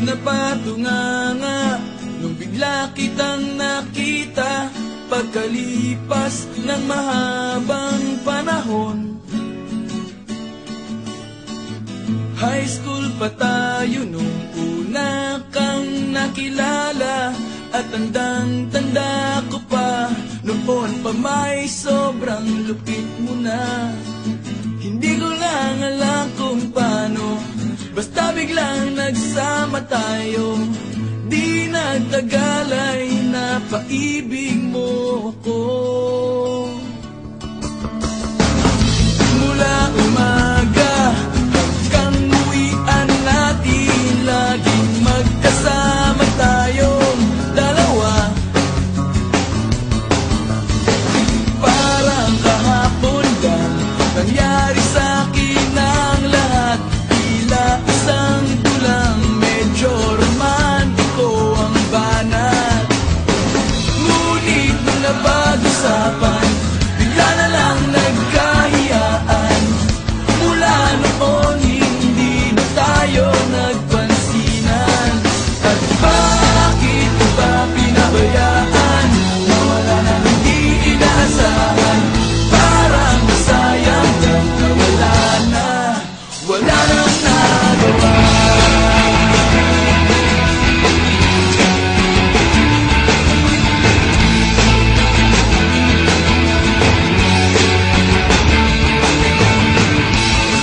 napatunganga nung bigla kitang nakita. Pagkalipas ng mahabang panahon, high school pa tayo nung una kang nakilala. At tandang-tanda ko pa, noon pa may sobrang lupit mo na. Hindi ko lang alam kung paano, basta biglang nagsama tayo. Di nagtagal ay napaibig mo ako. Mula umaga hanggang uwian natin, laging magkasama tayong dalawa. Parang kahapon lang nangyari sa'kin ang lahat. Tila isang tulang medyo romantiko ang banat. Ngunit nung napag-usapan, bigla na lang nagkahiyaan. Mula noon hindi na tayo nagpansinan. At bakit ko ba pinabayaan? Nawala na hindi inaasahan. Parang masayang lang na wala nang nagawa.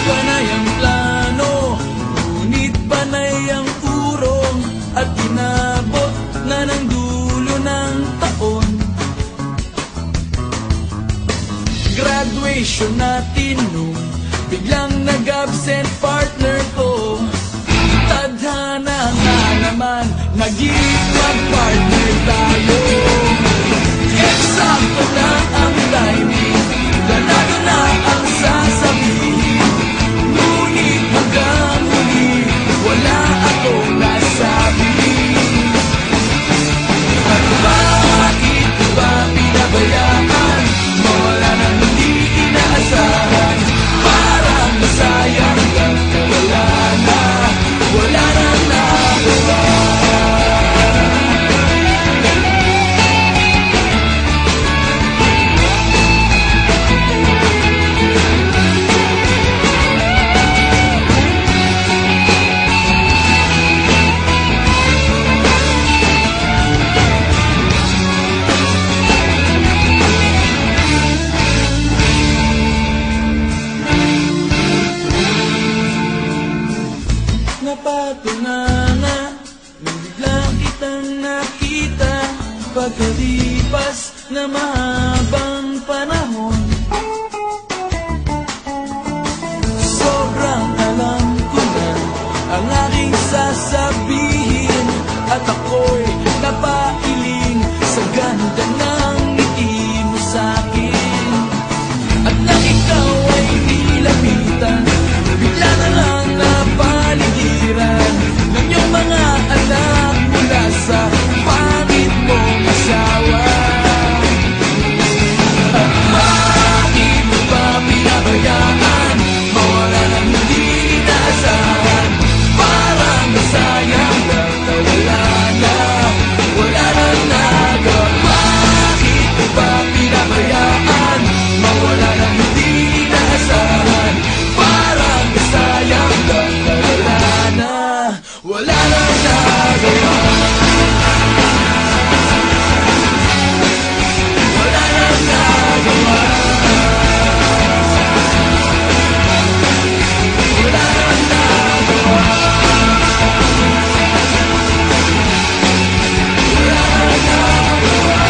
Panay ang plano, ngunit panay ang urong. At inabot na ng dulo ng taon. Graduation natin nung biglang nag-absent partner ko. Tadhana nga naman, naging mag-partner tayo. Eksakto na ang timing, ganado na ang sasabihin. Ngunit hanggang huli, wala akong nasabi. At bakit ko ba pinabayaan? Mawala nang hindi inaasahan. Parang masayang lang na wala nang nagawa. Napatunganga nung bigla kitang nakita. Pagkalipas na mahabang panahon, sobrang alam ko na ang aking sasabihin. At ako'y napailing sa ganda ng ngiti mo sa'kin. At nang ikaw ay nilapitan, bigla na lang napaligiran ng iyong mga anak mula sa pangit mong asawa. At bakit mo ba pinabayaan? Mawala nang hindi inaasahan. Parang masayang lang na wala nang nagawa. Bakit mo ba pinabayaan? Mawala nang hindi inaasahan. Parang masayang lang na wala nang nagawa. Wala nang nagawa. Wala nang nagawa. Wala nang nagawa.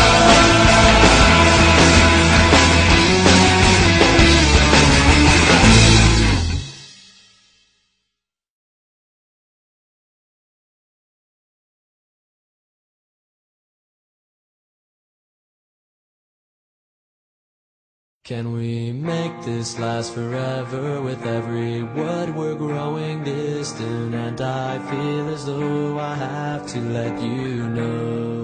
Can we make this last forever? With every word we're growing distant, and I feel as though I have to let you know.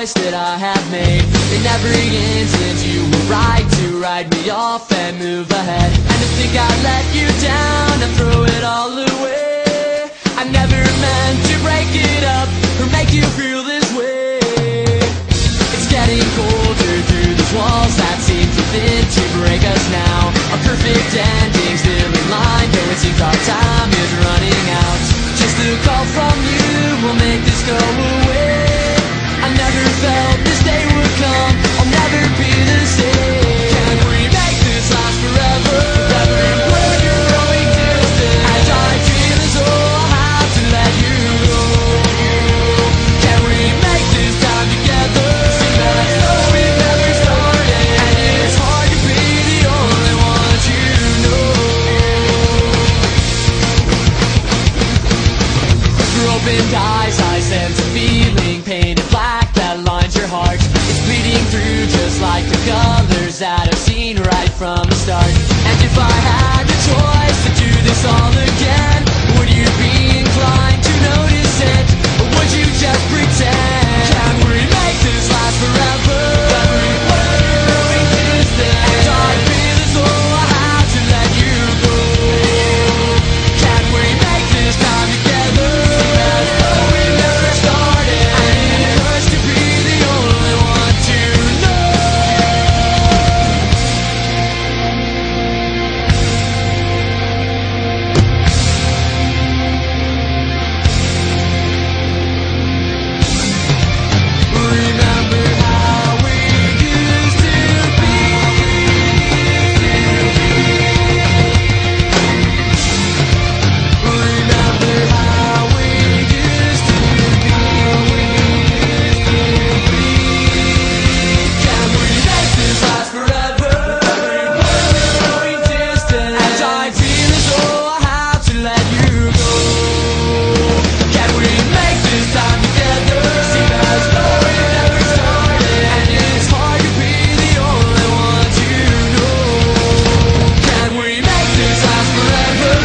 choice that I have made. In every instant you were right to write me off and move ahead. And to think I let you down and throw it all away. I never meant to break it up or make you feel this way. It's getting colder through these walls that seem too thin to break us now. A perfect ending still in line, though it seems our time is running out. Just a call from you will make this go away. I never felt this day would come, I'll never be the same. Can we make this last forever? Forever when you're growing distant, as I feel as though I have to let you go. Can we make this time together? Seem as though we've never started, and it's hard to be the only one to know. Through opened eyes I sense a feeling, painted black that lines your heart. It's bleeding through just like the colors that I've seen right from the start. And if I had the choice to do this all again, would you be inclined to notice it, or would you just pretend? Can we make this last forever? And I feel as though I have to let you go. Can we make this time together? As though we never started, and it hurts to be the only one to know. Remember how we used to be. Remember how we used to be. Can we make this last forever? We're growing distant, as I feel as though I have to let you go. Can we make this time together? Seem as though we never started, and it's hard to be the only one to know. Can we make this last forever?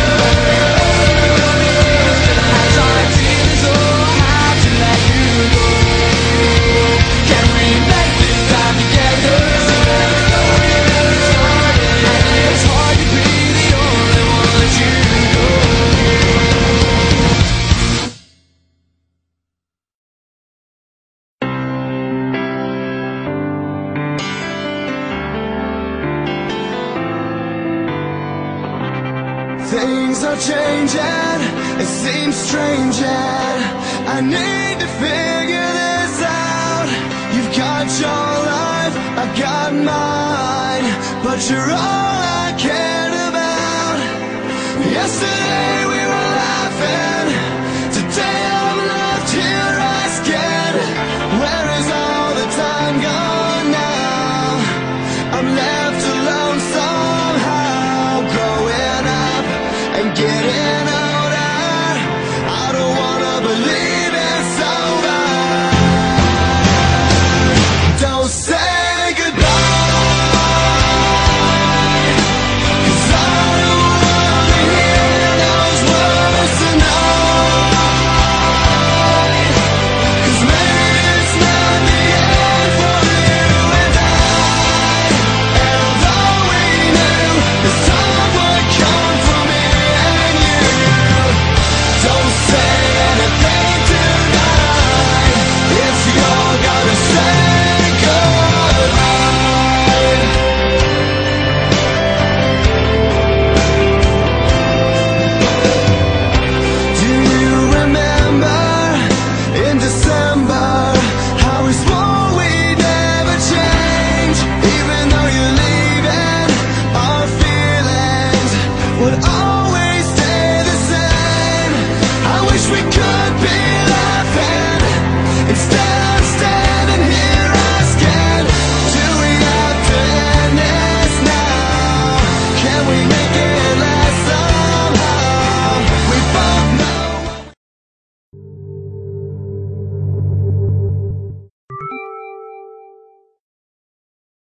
As I feel as though I have to let you go. Can we make this time together? Seem as though we never started, and it's hard to be the only one to know. Things are changing, it seems strange yet I need to figure this out. You've got your life, I've got mine, but you're all I cared about. Yesterday we were laughing, today I'm left here asking, where is all the time gone now? I'm left alone somehow, growing up and getting